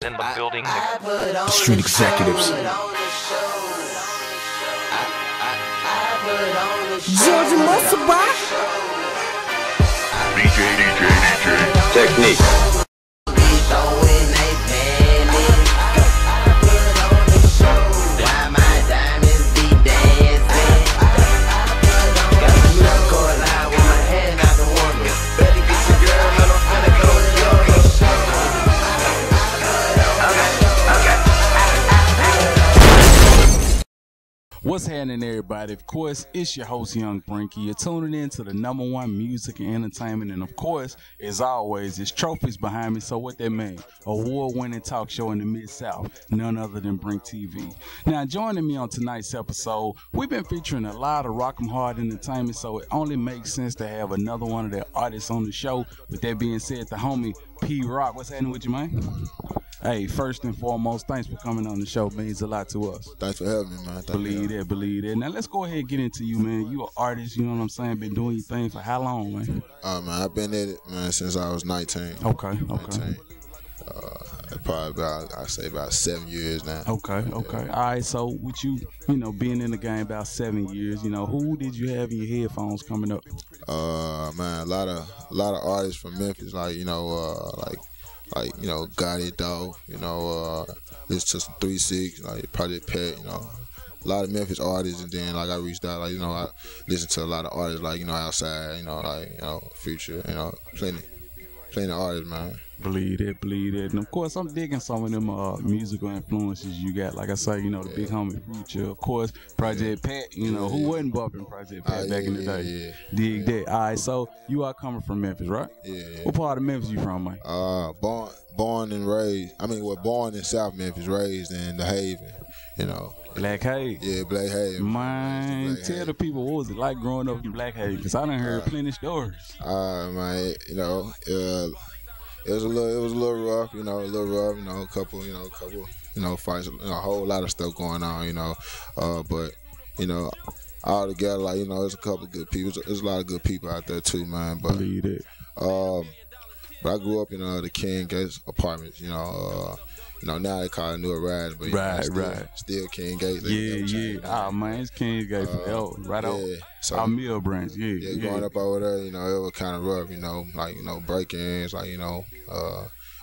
in the building. Street executives. Georgia Muscle Rock. DJ. Technique. What's happening, everybody? Of course, it's your host, Young Brink. You're tuning in to the #1 music and entertainment, and of course, as always, it's trophies behind me. So what that mean? Award-winning talk show in the Mid-South, none other than BrinkTV. Now, joining me on tonight's episode, we've been featuring a lot of rock 'em hard entertainment, so it only makes sense to have another one of their artists on the show. With that being said, the homie P Rock, what's happening with you, man? Hey, first and foremost, thanks for coming on the show. It means a lot to us. Thanks for having me, man. Believe that. Now, let's go ahead and get into you, man. You an artist, you know what I'm saying? Been doing your thing for how long, man? Man, I've been at it, man, since I was 19. Okay. 19. Probably I'd say about 7 years now. Okay. All right, so with you, being in the game about 7 years, who did you have in your headphones coming up? Man, a lot of artists from Memphis, like Gotti Dog, listen to some 3-6, like Project Pet, a lot of Memphis artists, and then I reached out, I listened to a lot of artists, outside, Future, plenty of artists, man. Believe that. And of course, I'm digging some of them musical influences you got. Like I say, the big homie Future, of course, Project Pat, who wasn't bumping Project Pat back in the day? Yeah. Dig that. All right, so you are coming from Memphis, right? Yeah. What part of Memphis you from, man? Born and raised, born in South Memphis, raised in the Haven, Black Haven. Yeah, Black Haven. Man, tell the people, what was it like growing up in Black Haven? Because I done heard plenty stories. Man, it was a little rough, a couple fights, a whole lot of stuff going on, but all together, there's a couple of good people. There's a lot of good people out there too, man. But believe it. But I grew up in the King Gates apartments, now they call it New Rise, but still King Gates. Yeah. Man, it's King Gates forever. Right out. So our mill branch, yeah. Growing up over there, it was kind of rough, break-ins,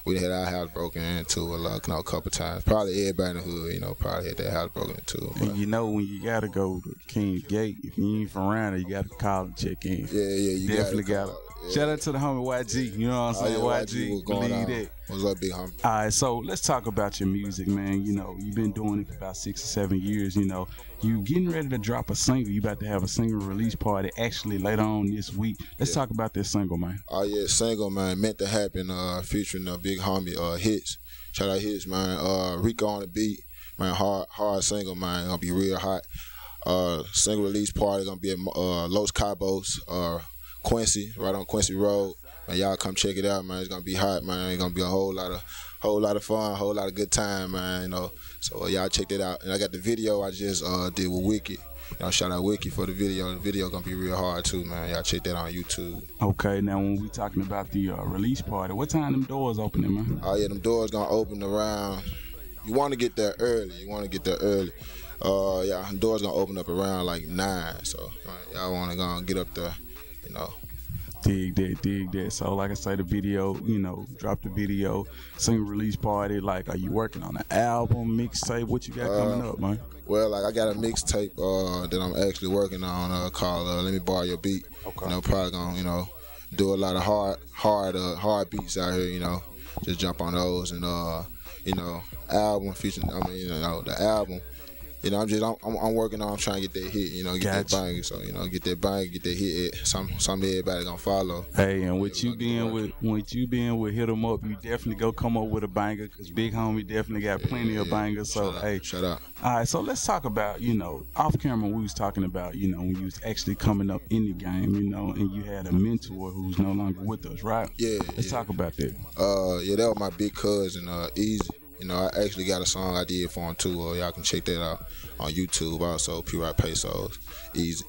we had our house broken into a couple times. Probably everybody in the hood, probably had their house broken into. And when you gotta go to King Gate, if you ain't from around there, you gotta call and check in. Yeah, you definitely gotta. Yeah. Shout out to the homie YG, you know what I'm saying? YG, believe that. What's up, big homie? All right, so let's talk about your music, man. You've been doing it for about 6 or 7 years. You getting ready to drop a single. You about to have a single release party actually later on this week. Let's talk about this single, man. Oh yeah, single, man, Meant to Happen, featuring the big homie Hits. Shout out Hits, man. Rico on the beat, man. Hard single, man. Gonna be real hot. Single release party gonna be at Los Cabos, Quincy, right on Quincy Road. Man, y'all come check it out, man. It's gonna be hot, man. It's gonna be a whole lot of fun, whole lot of good time, man. So y'all check that out. And I got the video I just did with Wiki. Shout out Wiki for the video. The video gonna be real hard too, man. Y'all check that on YouTube. Okay, now when we talking about the release party, what time them doors opening, man? Oh yeah, them doors gonna open around. You want to get there early. Yeah, doors gonna open up around 9. So y'all wanna go get up there. Dig that. So like I say, the video, drop the video, single release party. Are you working on an album, mixtape? What you got coming up, man? Well, I got a mixtape that I'm actually working on called "Let Me Borrow Your Beat." Okay. Probably gonna do a lot of hard beats out here. Just jump on those and album featuring. The album. I'm working on trying to get that hit, get that banger. So, get that banger, get that hit. Some everybody gonna follow. Hey, and with you being with Hit 'em Up, you definitely go come up with a banger, because Big Homie definitely got plenty of bangers. So shut up. All right, so let's talk about, off camera we was talking about, when you was actually coming up in the game, and you had a mentor who's no longer with us, right? Yeah. Let's talk about that. That was my big cousin, Easy. I actually got a song I did for him too. Y'all can check that out on YouTube. Also, P. Rock Pesos, Easy.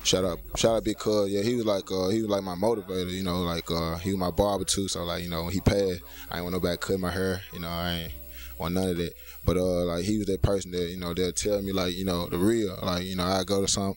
Shout out Big Cuz. Yeah, he was like my motivator. You know, like he was my barber too. So like, you know, when he passed, I ain't want nobody cut my hair. You know, I ain't want none of that. But like he was that person that, you know, they'll tell me like, you know, the real. Like, you know, I go to him,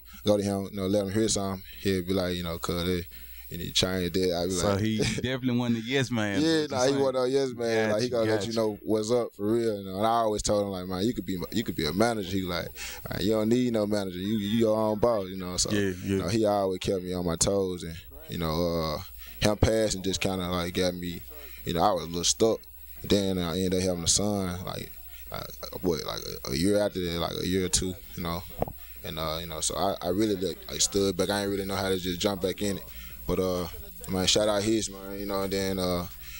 you know, let him hear something. He'll be like, you know, cuz you need to change that. I be so like, he definitely wasn't a yes man. Yeah, nah, he wasn't a yes man. Like he gonna let you you know what's up for real. You know? And I always told him like, man, you could be a manager. He like, man, you don't need no manager. You your own boss. You know. So you know, he always kept me on my toes, and you know, him passing just kind of like got me. You know, I was a little stuck. Then I ended up having a son, like a year after that, like a year or two. You know, and you know, so I really like stood back. I didn't really know how to just jump back in it. But man, shout out his man, you know, and then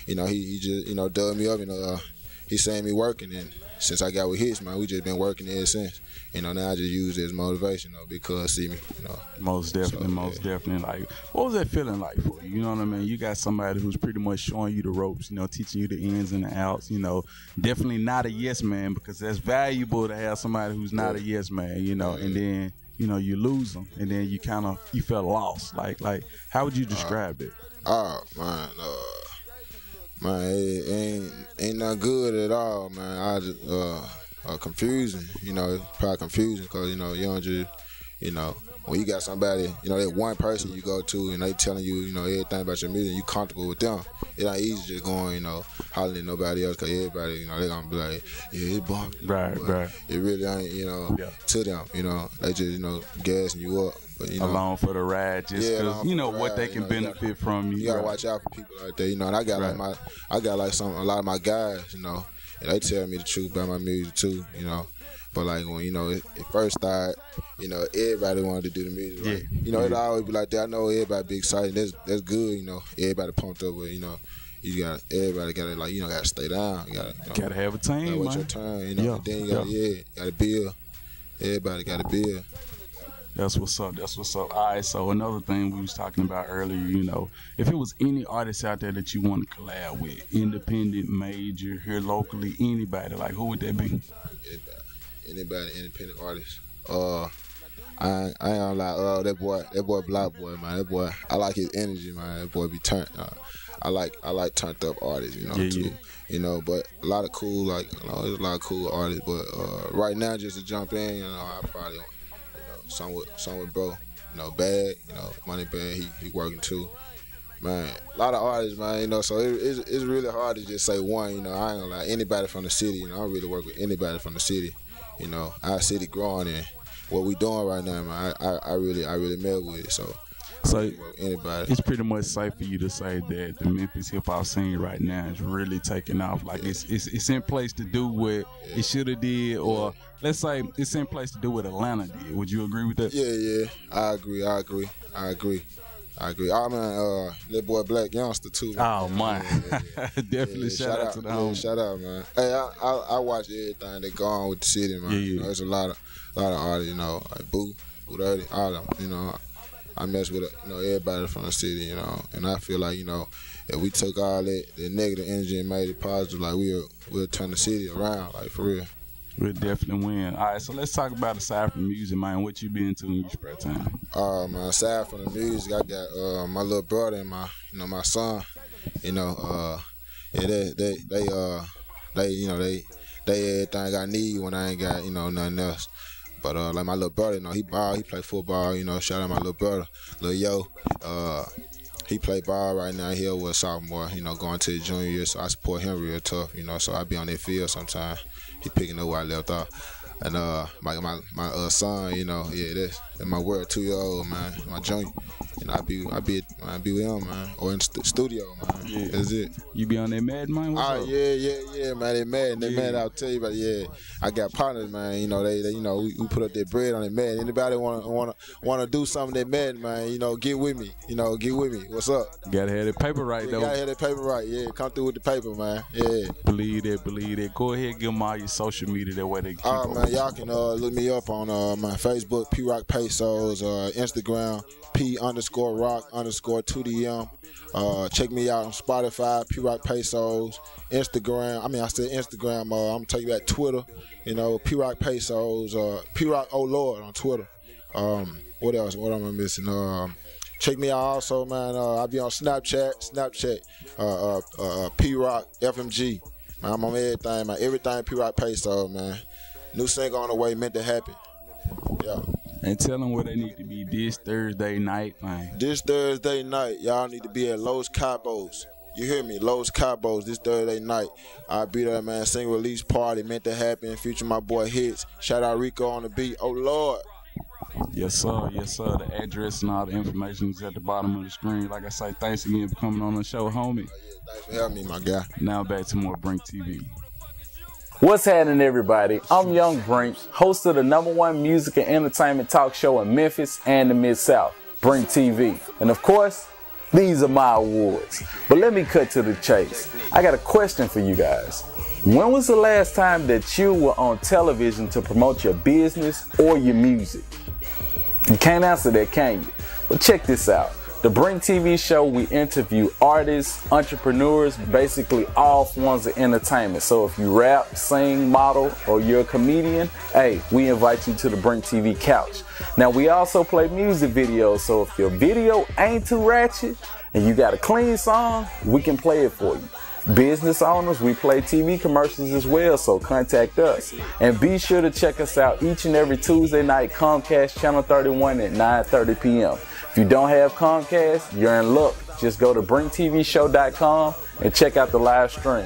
you know, he just, you know, dug me up, and he seen me working, and since I got with his man, we just been working ever since. You know, now I just use it as motivation, you know, because see me, you know. Most definitely. Like, what was that feeling like for you? You know what I mean? You got somebody who's pretty much showing you the ropes, you know, teaching you the ins and the outs, you know. Definitely not a yes man, because that's valuable to have somebody who's not a yes man, you know, and then, you know, you lose them, and then you felt lost. Like, how would you describe it? Man, it ain't not good at all, man. I just confusing, you know, probably confusing, because you know, you don't just, you know, when you got somebody, you know, that one person you go to and they telling you, you know, everything about your music, you comfortable with them. It ain't easy just going, you know, hollering at nobody else, because everybody, you know, they gonna be like, yeah, it's bumping. Right. It really ain't, you know, to them, you know, they just, you know, gassing you up. But, you know, along for the ride, just because, you know, what they can benefit from you. You gotta watch out for people like that, you know. And I got like a lot of my guys, you know, and they tell me the truth about my music too, you know. But like when, you know, it first started, you know, everybody wanted to do the music. Like, you know, it always be like that. I know everybody be excited. That's good, you know. Everybody pumped up, but you know, everybody gotta, like, you know, gotta stay down. You gotta have a team, man. Wait your turn, you know. Then you gotta build. Everybody gotta build. That's what's up. All right, so another thing we was talking about earlier, you know, if it was any artist out there that you want to collab with, independent, major, here locally, anybody, like, who would that be? Anybody, independent artist. I ain't gonna lie. That boy Black Boy, man. That boy, I like his energy, man. That boy be turned. I like turned up artists, you know, too. Yeah. You know, but a lot of cool, like, you know, there's a lot of cool artists. But right now, just to jump in, you know, I probably, you know, some with bro, you know, Bag, you know, Money Bag, he working too. Man, a lot of artists, man, you know, so it's really hard to just say one, you know. I ain't gonna lie, anybody from the city, you know, I really work with anybody from the city, you know. Our city growing, and what we doing right now, man, I really mess with it, so anybody. It's pretty much safe for you to say that the Memphis hip hop scene right now is really taking off. Like, it's in place to do what it should have did, or let's say it's in place to do what Atlanta did. Would you agree with that? Yeah, I agree. I mean, that boy Black Youngster too. Oh man, definitely shout out to the home. Shout out, man. Hey, I watch everything that go on with the city, man. You know, there's a lot of artists, you know, like Boo Dirty, all of them. You know, I mess with, you know, everybody from the city, you know, and I feel like, you know, if we took all that negative energy and made it positive, like we'll turn the city around, like, for real. We'll definitely win. All right, so let's talk about aside from music, man. What you been into in your spare time? Man, aside from the music, I got my little brother and my son. You know, they you know, they everything I need when I ain't got, you know, nothing else. But like my little brother, you know, he play football. You know, shout out my little brother, Lil Yo. He play ball right now. He was a sophomore, you know, going to his junior year, so I support him real tough, you know. So I be on that field sometimes. He picking up where I left off. And my son, you know, that's my word, 2-year-old, man, my junior. You know, I be with him, man, or in the studio, man. Yeah. That's it. You be on that Mad, man? Yeah, man. They mad. I'll tell you about it. Yeah, I got partners, man. You know, they you know, we put up that bread on that Mad. Anybody wanna do something that Mad, man? You know, get with me. You know, get with me. What's up? Gotta have that paper right, though. Gotta have that paper right. Yeah, come through with the paper, man. Yeah. Believe that. Go ahead, give them all your social media, that way they keep all right, man. Y'all can look me up on my Facebook, P Rock Pesos, Instagram, P_Rock_2DM. Check me out on Spotify, P Rock Pesos, Instagram. I said Instagram. I'm gonna tell you about Twitter. You know, P Rock Pesos, P Rock Oh Lord on Twitter. What else? What am I missing? Check me out also, man. I'll be on Snapchat, P-Rock, FMG. Man, I'm on everything, man. Everything P-Rock Peso, man. New single on the way, meant to happen. Yeah. And tell them where they need to be this Thursday night, man. This Thursday night, y'all need to be at Los Cabos. You hear me? Los Cabos this Thursday night. I'll be there, man. Single release party, meant to happen. Featuring my boy Hits. Shout out Rico on the beat. Oh, Lord. Yes, sir. Yes, sir. The address and all the information is at the bottom of the screen. Like I say, thanks again for coming on the show, homie. Thanks for having me, my guy. Now back to more BrinkTV. What's happening, everybody? I'm Young Brink, host of the #1 music and entertainment talk show in Memphis and the Mid-South, BrinkTV. And of course, these are my awards. But let me cut to the chase. I got a question for you guys. When was the last time that you were on television to promote your business or your music? You can't answer that, can you? But check this out. The BrinkTV show, we interview artists, entrepreneurs, basically all forms of entertainment. So if you rap, sing, model, or you're a comedian, hey, we invite you to the BrinkTV couch. Now, we also play music videos, so if your video ain't too ratchet and you got a clean song, we can play it for you. Business owners, we play TV commercials as well, so contact us. And be sure to check us out each and every Tuesday night, Comcast Channel 31 at 9:30 p.m. If you don't have Comcast, you're in luck. Just go to BrinkTVshow.com and check out the live stream.